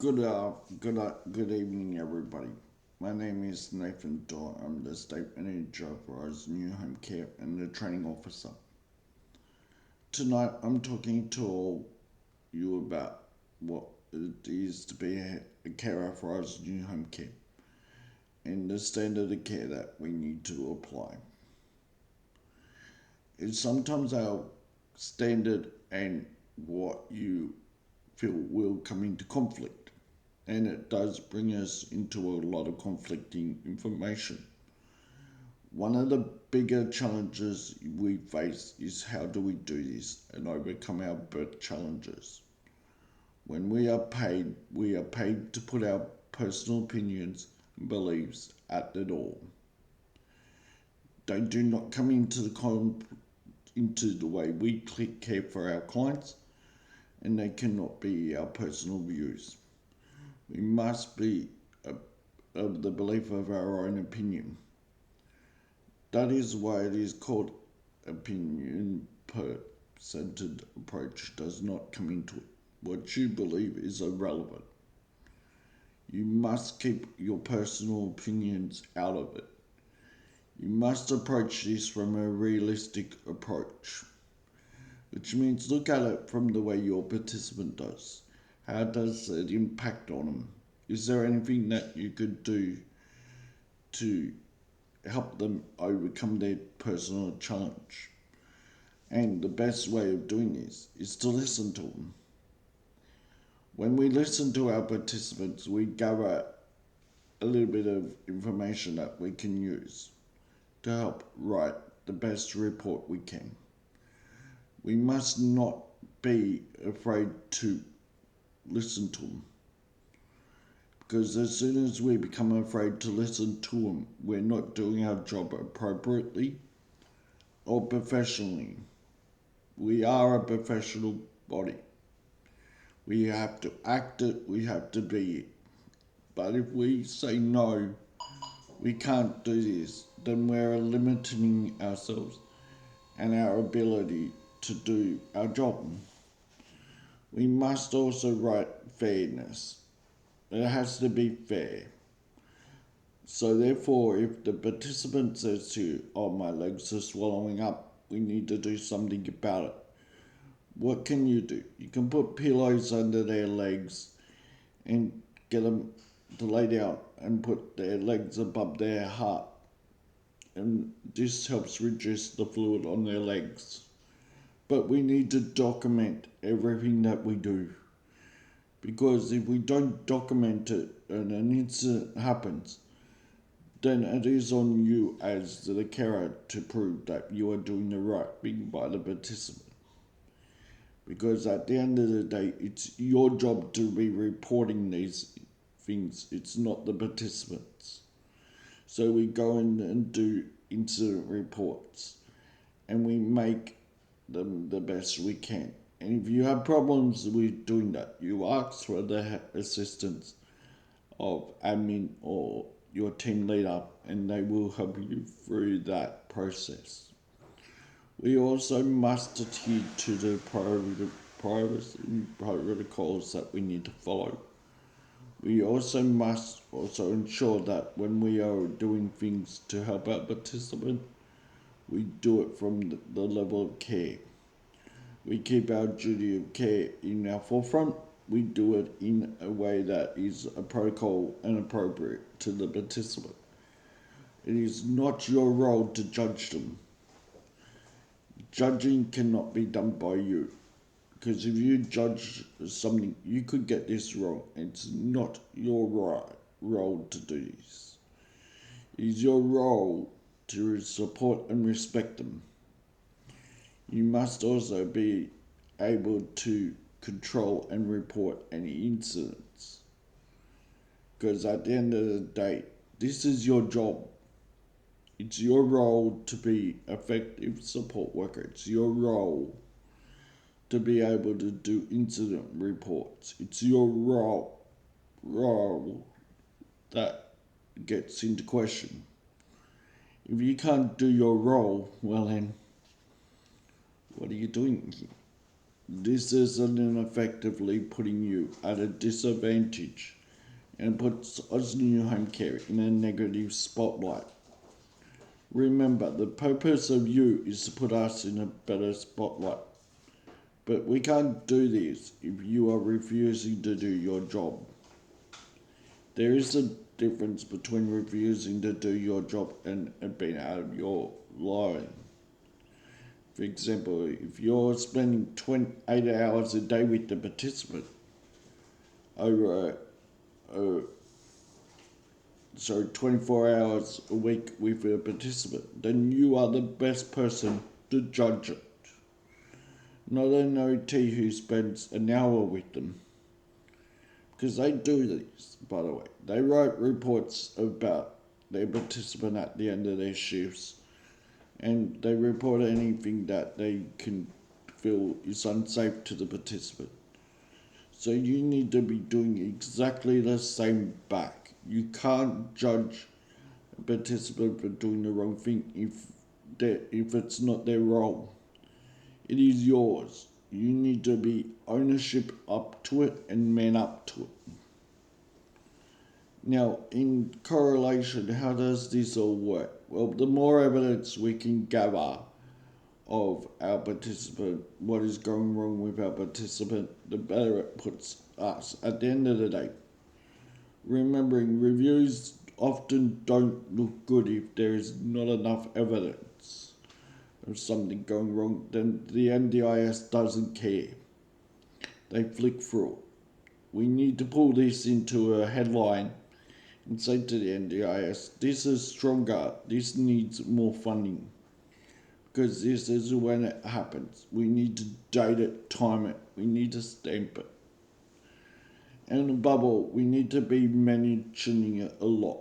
Good evening, everybody. My name is Nathan Dorr. I'm the state manager for Rise New Home Care and the training officer. Tonight, I'm talking to all you about what it is to be a carer for Rise New Home Care and the standard of care that we need to apply. It's sometimes our standard and what you feel will come into conflict, and it does bring us into a lot of conflicting information. One of the bigger challenges we face is how do we do this and overcome our birth challenges. When we are paid to put our personal opinions and beliefs at the door. They do not come into the way we care for our clients, and they cannot be our personal views. We must be of the belief of our own opinion. That is why it is called opinion centered approach does not come into it. What you believe is irrelevant. You must keep your personal opinions out of it. You must approach this from a realistic approach, which means look at it from the way your participant does. How does it impact on them? Is there anything that you could do to help them overcome their personal challenge? And the best way of doing this is to listen to them. When we listen to our participants, we gather a little bit of information that we can use to help write the best report we can. We must not be afraid to listen to them, because as soon as we become afraid to listen to them, we're not doing our job appropriately or professionally. We are a professional body. We have to act it, we have to be it. But if we say no, we can't do this, then we're limiting ourselves and our ability to do our job. We must also write fairness. It has to be fair. So therefore, if the participant says to you, oh, my legs are swallowing up, we need to do something about it. What can you do? You can put pillows under their legs and get them to lay down and put their legs above their heart. And this helps reduce the fluid on their legs. But we need to document everything that we do. Because if we don't document it and an incident happens, then it is on you as the carer to prove that you are doing the right thing by the participant. Because at the end of the day, it's your job to be reporting these things, it's not the participants. So we go in and do incident reports and we make them the best we can. And if you have problems with doing that, you ask for the assistance of admin or your team leader, and they will help you through that process. We also must adhere to the privacy protocols that we need to follow. We also must ensure that when we are doing things to help our participant, we do it from the level of care. We keep our duty of care in our forefront. We do it in a way that is a protocol and appropriate to the participant. It is not your role to judge them. Judging cannot be done by you. Because if you judge something, you could get this wrong. It's not your role to do this. It is your role to support and respect them. You must also be able to control and report any incidents. Because at the end of the day, this is your job. It's your role to be effective support worker. It's your role to be able to do incident reports. It's your role that gets into question. If you can't do your role, well then, what are you doing here? This is ineffectively putting you at a disadvantage and puts Oz New Home Care in a negative spotlight. Remember, the purpose of you is to put us in a better spotlight. But we can't do this if you are refusing to do your job. There is a difference between refusing to do your job and being out of your line. For example, if you're spending 8 hours a day with the participant over 24 hours a week with a participant, then you are the best person to judge it. Not an OT who spends an hour with them. Because they do this, by the way. They write reports about their participant at the end of their shifts, and they report anything that they can feel is unsafe to the participant. So you need to be doing exactly the same back. You can't judge a participant for doing the wrong thing if it's not their role. It is yours. You need to be ownership up to it and man up to it. Now, in correlation, how does this all work? Well, the more evidence we can gather of our participant, what is going wrong with our participant, the better it puts us at the end of the day. Remembering, reviews often don't look good if there is not enough evidence of something going wrong. Then the NDIS doesn't care. They flick through it. We need to pull this into a headline and say to the NDIS, this is stronger, this needs more funding. Because this is when it happens. We need to date it, time it, we need to stamp it. And above all, we need to be mentioning it a lot.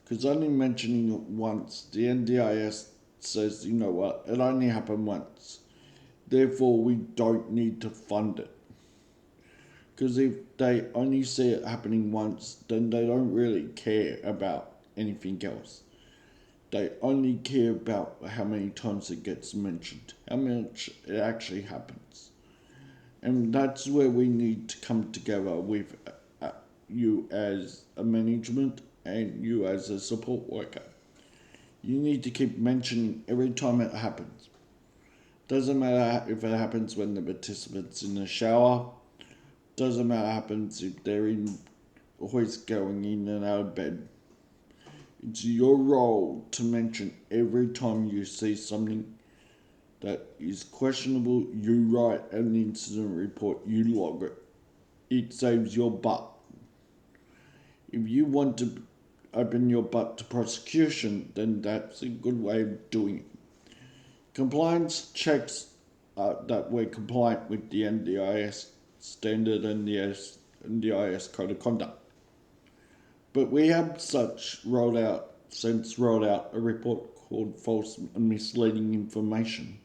Because only mentioning it once, the NDIS says, you know what, it only happened once. Therefore, we don't need to fund it. Because if they only see it happening once, then they don't really care about anything else. They only care about how many times it gets mentioned, how much it actually happens. And that's where we need to come together with you as a management and you as a support worker. You need to keep mentioning every time it happens. Doesn't matter if it happens when the participant's in the shower. Doesn't matter what happens if they're in hoist going in and out of bed. It's your role to mention every time you see something that is questionable. You write an incident report, you log it. It saves your butt. If you want to open your butt to prosecution, then that's a good way of doing it. Compliance checks that we're compliant with the NDIS standard and the NDIS code of conduct. But we have rolled out a report called false and misleading information.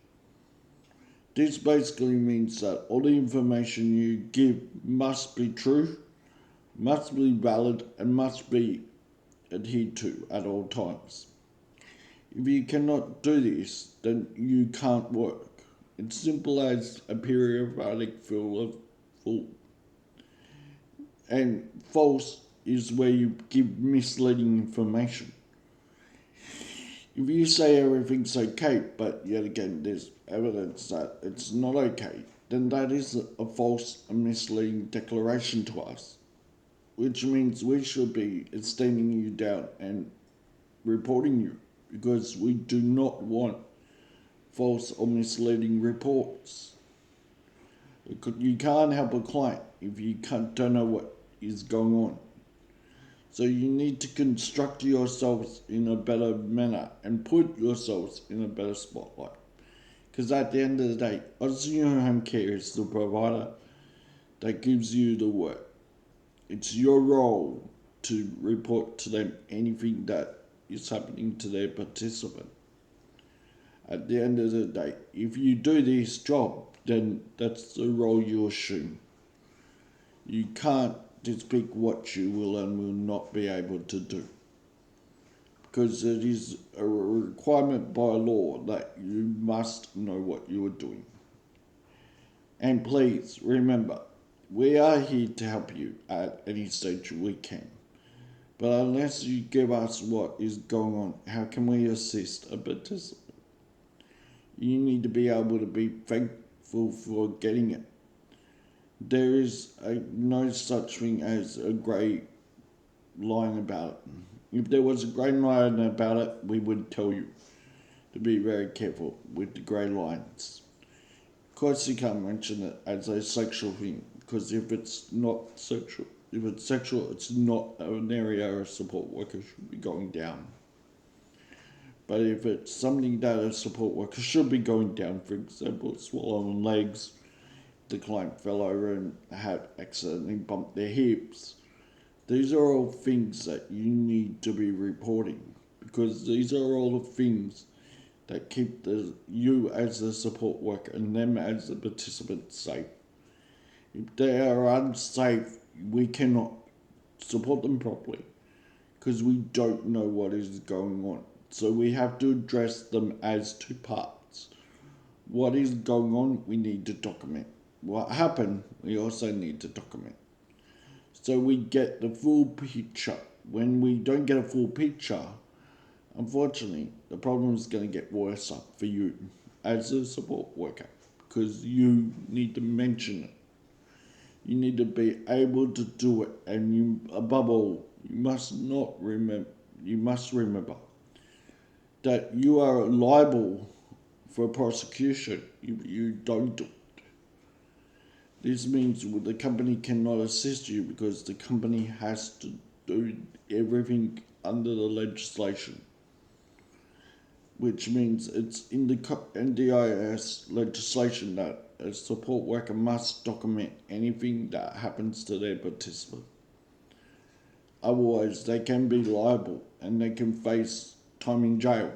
This basically means that all the information you give must be true, must be valid, and must be adhered to at all times. If you cannot do this, then you can't work. It's simple as a periodic full. And false is where you give misleading information. If you say everything's okay, but yet again there's evidence that it's not okay, then that is a false and misleading declaration to us, which means we should be standing you down and reporting you, because we do not want false or misleading reports. You can't help a client if you don't know what is going on. So you need to construct yourselves in a better manner and put yourselves in a better spotlight. Because at the end of the day, Oz New Home Care is the provider that gives you the work. It's your role to report to them anything that is happening to their participant. At the end of the day, if you do this job, then that's the role you assume. You can't just pick what you will and will not be able to do. Because it is a requirement by law that you must know what you are doing. And please remember, we are here to help you at any stage we can. But unless you give us what is going on, how can we assist a participant? You need to be able to be thankful for getting it. There is no such thing as a grey line about it. If there was a grey line about it, we would tell you to be very careful with the grey lines. Of course, you can't mention it as a sexual thing, because if it's not sexual, if it's sexual, it's not an area a support worker should be going down. But if it's something that a support worker should be going down, for example, swallowing legs, the client fell over and had accidentally bumped their hips, these are all things that you need to be reporting, because these are all the things that keep you as the support worker and them as the participant safe. If they are unsafe, we cannot support them properly because we don't know what is going on. So we have to address them as two parts. What is going on, we need to document. What happened, we also need to document. So we get the full picture. When we don't get a full picture, unfortunately, the problem is going to get worse up for you as a support worker because you need to mention it. You need to be able to do it, and you, above all, you must remember that you are liable for prosecution if you don't do it. This means the company cannot assist you because the company has to do everything under the legislation, which means it's in the NDIS legislation that a support worker must document anything that happens to their participant. Otherwise, they can be liable and they can face time in jail.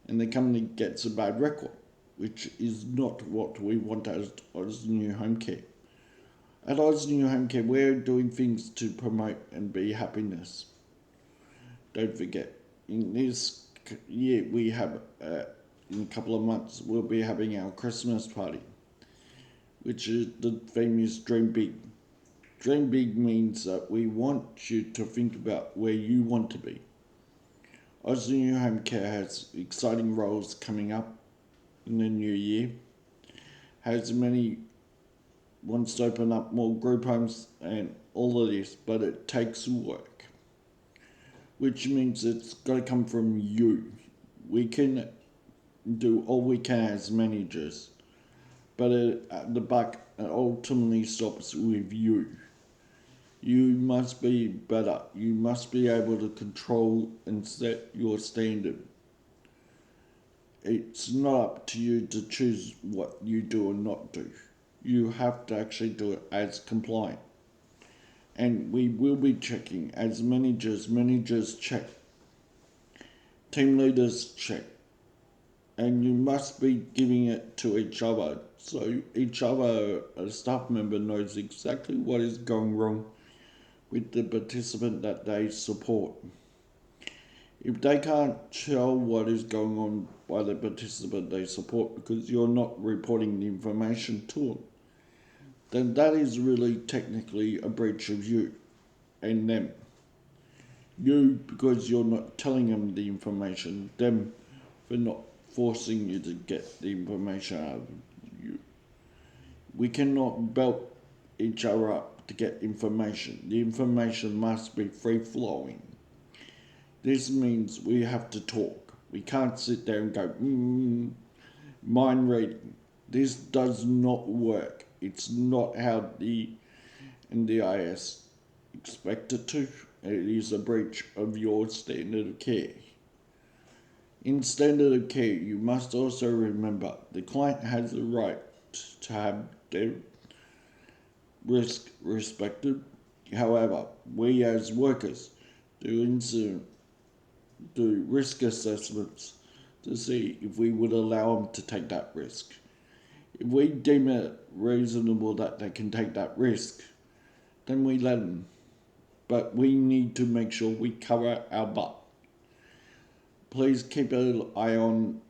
And the company gets a bad record, which is not what we want as Oz New Home Care. At Oz New Home Care, we're doing things to promote and be happiness. Don't forget, in this year we have, in a couple of months, we'll be having our Christmas party, which is the famous Dream Big. Dream Big means that we want you to think about where you want to be. Oz New Home Care has exciting roles coming up in the new year, wants to open up more group homes and all of this, but it takes work, which means it's got to come from you. We can do all we can as managers, but the buck ultimately stops with you. You must be better. You must be able to control and set your standard. It's not up to you to choose what you do or not do. You have to actually do it as compliant. And we will be checking as managers check, team leaders check, and you must be giving it to each other so each other a staff member knows exactly what is going wrong with the participant that they support. If they can't tell what is going on by the participant they support because you're not reporting the information to them, then that is really technically a breach of you and them. You because you're not telling them the information, them for not forcing you to get the information out of you. We cannot belt each other up to get information. The information must be free flowing. This means we have to talk. We can't sit there and go, mind reading. This does not work. It's not how the NDIS expect it to. It is a breach of your standard of care. In standard of care, you must also remember the client has the right to have their risk respected. However, we as workers do risk assessments to see if we would allow them to take that risk. If we deem it reasonable that they can take that risk, then we let them. But we need to make sure we cover our butt. Please keep an eye on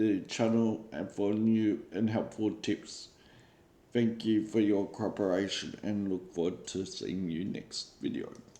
the channel and for new and helpful tips. Thank you for your cooperation and look forward to seeing you next video.